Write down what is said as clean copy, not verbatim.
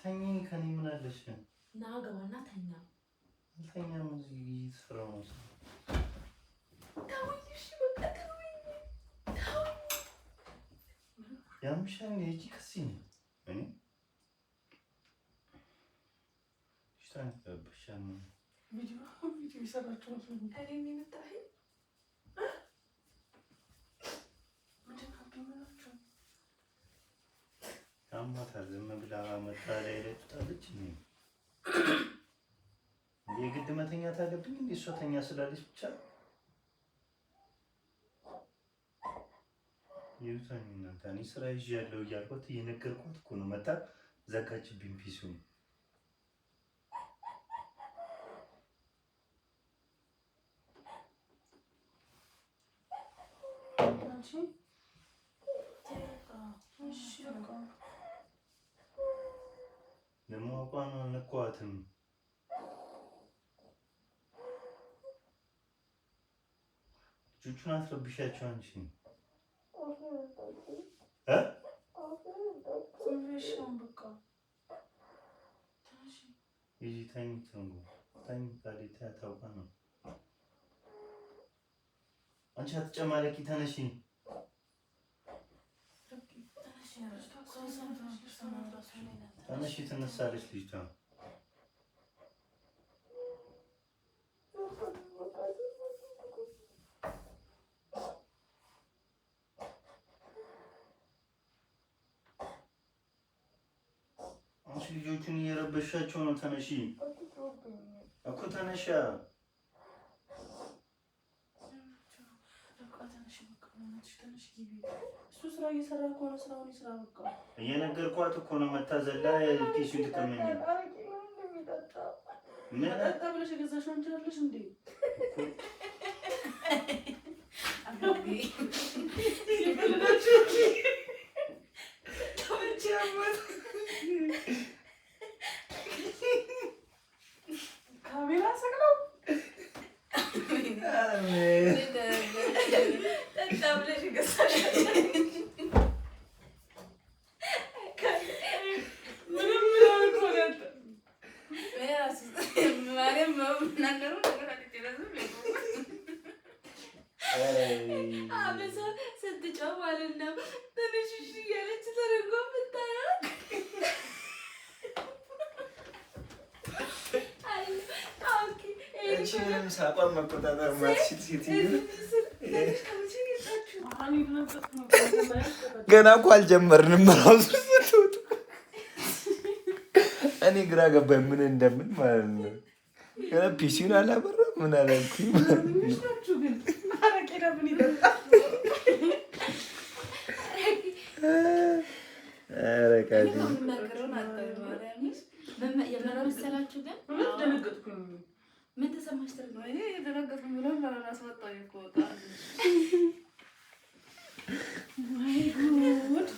ተኝኝ ከኔ ምን አለሽ? ና ገባና ተኛ። ተኛ ሙዚቃ እየሰራሁ ነው። ተውኝ፣ እሺ በቃ ተውኝ። ያምሻል እጂ ከሲኝ እኔ ሽታን ተበሻን ቪዲዮ ይሰራችሁ ነው። እኔ ምንታይ አማታል ዝም ብላ መጣ ላይ ለጥታለች ነው የግድ መተኛት አለብኝ እንዴ? እሷ ተኛ ስላለች ብቻ ይውጣኝና ታኒ ስራ ይያለው እያልኩት እየነገርኩት እኮ ነው። መጣ ዘጋችብኝ ፒሱን። ደግሞ አቋም አልነኳትም። ልጆቹን አትረብሻቸው አንቺ አንቺ አትጨማለቂ። ተነሺ ተነሺ። ትነሳለች ልጅቷ። አንቺ ልጆቹን እየረበሻቸው ነው። ተነሺ እኮ ተነሻ። እሱ ስራ እየሰራ ከሆነ ስራውን ይስራ። በቃ እየነገርኳት እኮ ነው። መታዘላ ፒሱ ተቀመኝ ምን አጣ ብለሽ ገዛሽ አንቺ አይደለሽ እንዴ? አባቢ ይበልላችሁ ተመቻመት ካሜራ ሰቅለው ሳቋን መቆጣጠር ማትችል ሴትዮ ገና እኮ አልጀመርንም እራሱ ስትወጡ እኔ ግራ ገባኝ ምን እንደምን ማለት ነው። ገና ፒሲውን አላበራም ምን አላልኩኝ ማለት ነው። ምን ተሰማሽ? ተረጋጋ። እኔ የተረጋጋኝ ብሎ ለራስ ወጣው ይቆጣ። ማይ ጉድ